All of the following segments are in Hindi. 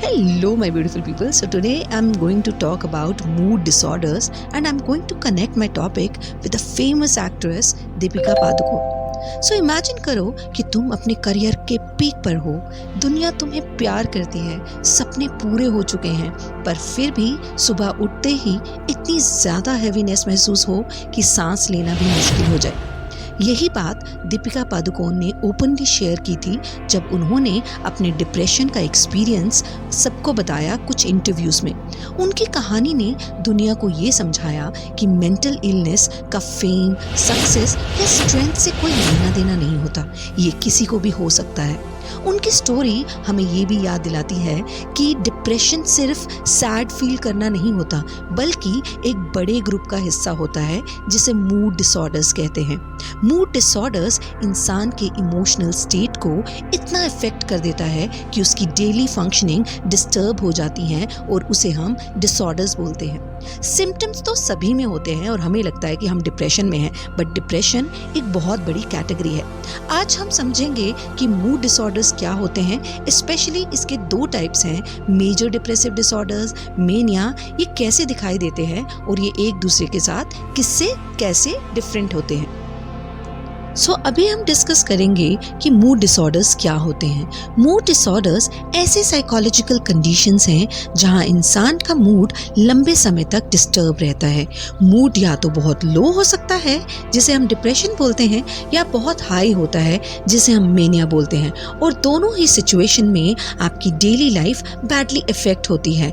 Hello, my beautiful people. So, today I'm going to talk about mood disorders and I'm going to connect my topic with the famous actress Deepika Padukone. So, imagine करो कि तुम अपने करियर के पीक पर हो, दुनिया तुम्हें प्यार करती है, सपने पूरे हो चुके हैं, पर फिर भी सुबह उठते ही इतनी ज़्यादा हैवीनेस महसूस हो कि सांस लेना भी मुश्किल हो जाए। यही बात दीपिका पादुकोण ने ओपनली शेयर की थी जब उन्होंने अपने डिप्रेशन का एक्सपीरियंस सबको बताया कुछ इंटरव्यूज़ में। उनकी कहानी ने दुनिया को ये समझाया कि मेंटल इलनेस का फेम, सक्सेस या स्ट्रेंथ से कोई लेना देना नहीं होता, ये किसी को भी हो सकता है। उनकी स्टोरी हमें ये भी याद दिलाती है कि डिप्रेशन सिर्फ सैड फील करना नहीं होता, बल्कि एक बड़े ग्रुप का हिस्सा होता है जिसे मूड डिसऑर्डर्स कहते हैं। मूड डिसऑर्डर्स इंसान के इमोशनल स्टेट को इतना इफेक्ट कर देता है कि उसकी डेली फंक्शनिंग डिस्टर्ब हो जाती हैं और उसे हम डिसऑर्डर्स बोलते हैं। सिम्टम्स तो सभी में होते हैं और हमें लगता है कि हम डिप्रेशन में हैं, बट डिप्रेशन एक बहुत बड़ी कैटेगरी है। आज हम समझेंगे कि मूड डिसऑर्डर्स क्या होते हैं, स्पेशली इसके दो टाइप्स हैं, मेजर डिप्रेसिव डिसऑर्डर्स, मेनिया, ये कैसे दिखाई देते हैं और ये एक दूसरे के साथ किससे कैसे डिफरेंट होते हैं। अभी हम डिस्कस करेंगे कि मूड डिसऑर्डर्स क्या होते हैं। मूड डिसऑर्डर्स ऐसे साइकोलॉजिकल कंडीशंस हैं जहां इंसान का मूड लंबे समय तक डिस्टर्ब रहता है। मूड या तो बहुत लो हो सकता है जिसे हम डिप्रेशन बोलते हैं, या बहुत हाई होता है जिसे हम मेनिया बोलते हैं, और दोनों ही सिचुएशन में आपकी डेली लाइफ बैडली इफेक्ट होती है।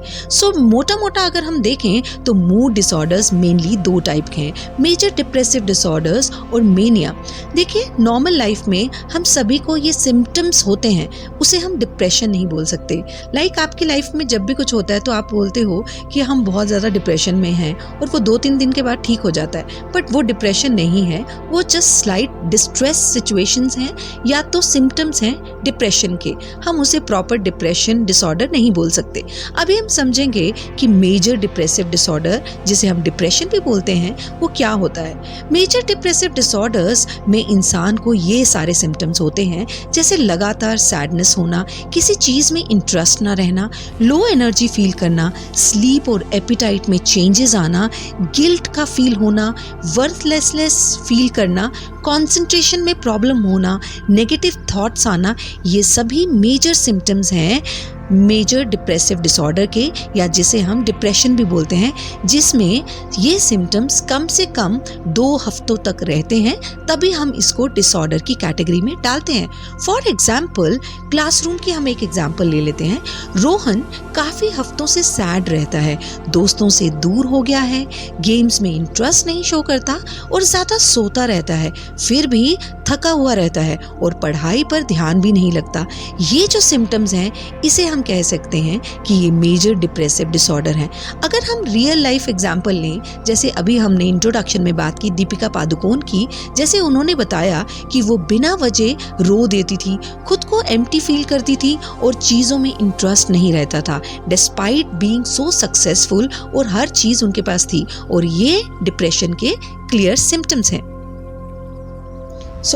मोटा मोटा अगर हम देखें तो मूड डिसऑर्डर्स मेनली दो टाइप के हैं, मेजर डिप्रेसिव डिसऑर्डर्स और मेनिया। देखिए, नॉर्मल लाइफ में हम सभी को ये सिम्टम्स होते हैं, उसे हम डिप्रेशन नहीं बोल सकते। लाइक आपकी लाइफ में जब भी कुछ होता है तो आप बोलते हो कि हम बहुत ज़्यादा डिप्रेशन में हैं, और वो 2-3 दिन के बाद ठीक हो जाता है, बट वो डिप्रेशन नहीं है, वो जस्ट स्लाइट डिस्ट्रेस सिचुएशंस हैं या तो सिम्टम्स हैं डिप्रेशन के। हम उसे प्रॉपर डिप्रेशन डिसऑर्डर नहीं बोल सकते। अभी हम समझेंगे कि मेजर डिप्रेसिव डिसऑर्डर, जिसे हम डिप्रेशन भी बोलते हैं, वो क्या होता है। मेजर डिप्रेसिव डिसऑर्डर्स में इंसान को ये सारे सिम्टम्स होते हैं, जैसे लगातार सैडनेस होना, किसी चीज़ में इंटरेस्ट ना रहना, लो एनर्जी फील करना, स्लीप और एपिटाइट में चेंजेस आना, गिल्ट का फील होना, वर्थलेसनेस फील करना, कंसंट्रेशन में प्रॉब्लम होना, नेगेटिव थॉट्स आना, ये सभी मेजर सिम्टम्स हैं मेजर डिप्रेसिव डिसऑर्डर के, या जिसे हम डिप्रेशन भी बोलते हैं, जिसमें ये सिम्टम्स कम से कम 2 हफ्तों तक रहते हैं, तभी हम इसको डिसऑर्डर की कैटेगरी में डालते हैं। फॉर एग्जाम्पल, क्लासरूम की हम एक एग्जाम्पल ले लेते हैं। रोहन काफ़ी हफ्तों से सैड रहता है, दोस्तों से दूर हो गया है, गेम्स में इंटरेस्ट नहीं शो करता और ज़्यादा सोता रहता है, फिर भी थका हुआ रहता है और पढ़ाई पर ध्यान भी नहीं लगता। ये जो सिम्टम्स हैं, इसे हम कह सकते हैं कि ये मेजर डिप्रेसिव डिसऑर्डर है। अगर हम रियल लाइफ एग्जांपल लें, जैसे अभी हमने इंट्रोडक्शन में बात की दीपिका पादुकोण की, जैसे उन्होंने बताया कि वो बिना वजह रो देती थी, खुद को एम्प्टी फील करती थी और चीज़ों में इंटरेस्ट नहीं रहता था, डिस्पाइट बीइंग सो सक्सेसफुल, और हर चीज़ उनके पास थी, और ये डिप्रेशन के क्लियर सिम्टम्स हैं।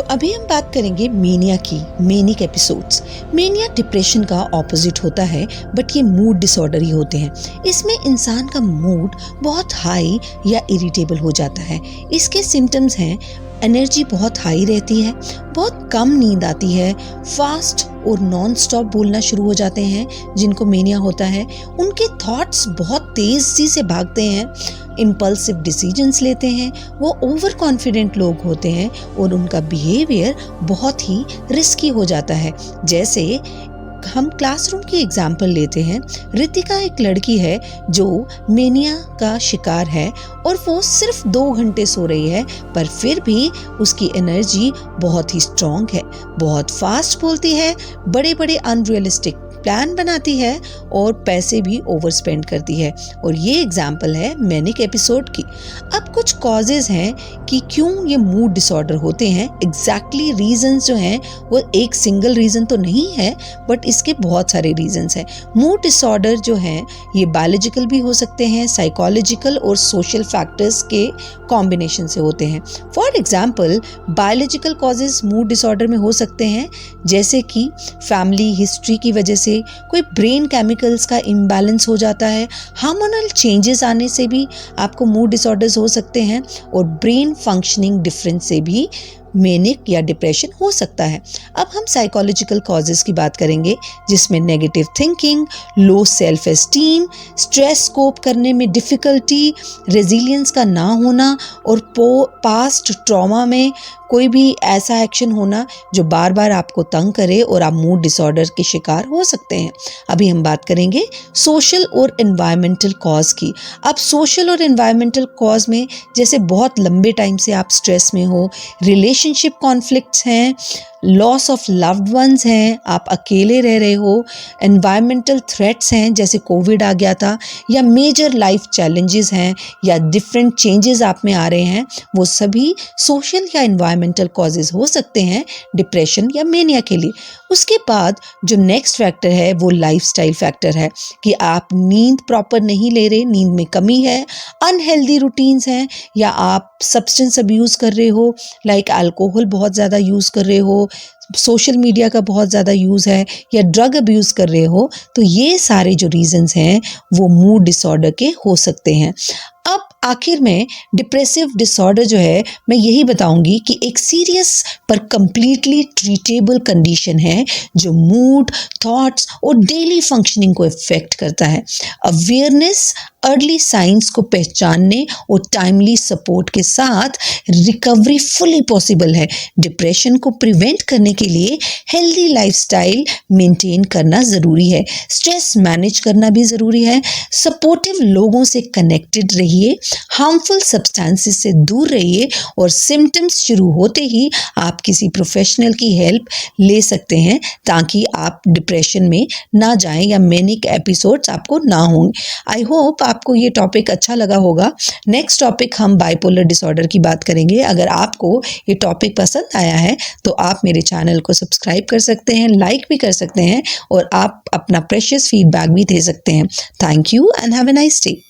अभी हम बात करेंगे मेनिया की, मेनिक एपिसोड्स। मेनिया डिप्रेशन का ऑपोजिट होता है, बट ये मूड डिसऑर्डर ही होते हैं। इसमें इंसान का मूड बहुत हाई या इरिटेबल हो जाता है। इसके सिम्टम्स हैं, एनर्जी बहुत हाई रहती है, बहुत कम नींद आती है, फास्ट और नॉन स्टॉप बोलना शुरू हो जाते हैं जिनको मेनिया होता है, उनके थॉट्स बहुत तेज़ी से भागते हैं, इम्पल्सिव डिसीजंस लेते हैं, वो ओवर कॉन्फिडेंट लोग होते हैं और उनका बिहेवियर बहुत ही रिस्की हो जाता है। जैसे हम क्लासरूम की एग्जाम्पल लेते हैं। रितिका एक लड़की है जो मेनिया का शिकार है और वो सिर्फ 2 घंटे सो रही है, पर फिर भी उसकी एनर्जी बहुत ही स्ट्रॉन्ग है, बहुत फास्ट बोलती है, बड़े बड़े अनरियलिस्टिक प्लान बनाती है और पैसे भी ओवर स्पेंड करती है, और ये एग्जाम्पल है मैनिक एपिसोड की। अब कुछ कॉजेज हैं कि क्यों ये मूड डिसऑर्डर होते हैं। एग्जैक्टली रीजंस जो हैं वो एक सिंगल रीजन तो नहीं है, बट इसके बहुत सारे रीजंस हैं। मूड डिसऑर्डर जो हैं ये बायोलॉजिकल भी हो सकते हैं, साइकोलॉजिकल और सोशल फैक्टर्स के कॉम्बिनेशन से होते हैं। For example, biological causes mood disorder में हो सकते हैं, जैसे कि फैमिली हिस्ट्री की वजह से से, कोई ब्रेन केमिकल्स का इम्बैलेंस हो जाता है, हार्मोनल चेंजेस आने से भी आपको मूड डिसऑर्डर्स हो सकते हैं, और ब्रेन फंक्शनिंग डिफरेंस से भी मैनिक या डिप्रेशन हो सकता है। अब हम साइकोलॉजिकल कॉजेज़ की बात करेंगे, जिसमें negative thinking, low self esteem, stress cope करने में डिफ़िकल्टी, रेजिलियंस का ना होना, और पास्ट ट्रॉमा में कोई भी ऐसा एक्शन होना जो बार बार आपको तंग करे और आप मूड डिसऑर्डर के शिकार हो सकते हैं। अभी हम बात करेंगे सोशल और एनवायरमेंटल कॉज की। अब सोशल और एनवायरमेंटल कॉज में जैसे बहुत लंबे टाइम से आप स्ट्रेस में हो, रिलेशनशिप कॉन्फ्लिक्ट्स हैं, लॉस ऑफ लव्ड वंस हैं, आप अकेले रह रहे हो, एनवायरमेंटल थ्रेट्स हैं जैसे कोविड आ गया था, या मेजर लाइफ चैलेंजेस हैं, या डिफरेंट चेंजेस आप में आ रहे हैं, वो सभी सोशल या एनवायरमेंटल कॉजेज़ हो सकते हैं डिप्रेशन या मेनिया के लिए। उसके बाद जो नेक्स्ट फैक्टर है वो लाइफस्टाइल फैक्टर है, कि आप नींद प्रॉपर नहीं ले रहे, नींद में कमी है, अनहेल्दी रूटीन्स हैं, या आप सब्सटेंस अब्यूज़ कर रहे हो, लाइक अल्कोहल बहुत ज़्यादा यूज़ कर रहे हो, सोशल मीडिया का बहुत ज़्यादा यूज़ है, या ड्रग अब्यूज़ कर रहे हो, तो ये सारे जो रीजंस हैं वो मूड डिसऑर्डर के हो सकते हैं। अब आखिर में डिप्रेसिव डिसऑर्डर जो है, मैं यही बताऊंगी कि एक सीरियस पर कंप्लीटली ट्रीटेबल कंडीशन है जो मूड, थॉट्स और डेली फंक्शनिंग को इफेक्ट करता है। अवेयरनेस, अर्ली साइंस को पहचानने और टाइमली सपोर्ट के साथ रिकवरी फुली पॉसिबल है। डिप्रेशन को प्रिवेंट करने के लिए हेल्दी लाइफस्टाइल मेंटेन करना ज़रूरी है, स्ट्रेस मैनेज करना भी ज़रूरी है, सपोर्टिव लोगों से कनेक्टेड रहिए, हार्मफुल सब्सटेंसेस से दूर रहिए, और सिम्टम्स शुरू होते ही आप किसी प्रोफेशनल की हेल्प ले सकते हैं ताकि आप डिप्रेशन में ना जाएं या मैनिक एपिसोड्स आपको ना हों। आई होप आपको ये टॉपिक अच्छा लगा होगा। नेक्स्ट टॉपिक हम बाइपोलर डिसऑर्डर की बात करेंगे। अगर आपको ये टॉपिक पसंद आया है तो आप मेरे चैनल को सब्सक्राइब कर सकते हैं, लाइक भी कर सकते हैं, और आप अपना प्रेशियस फीडबैक भी दे सकते हैं। Thank you and have a nice day.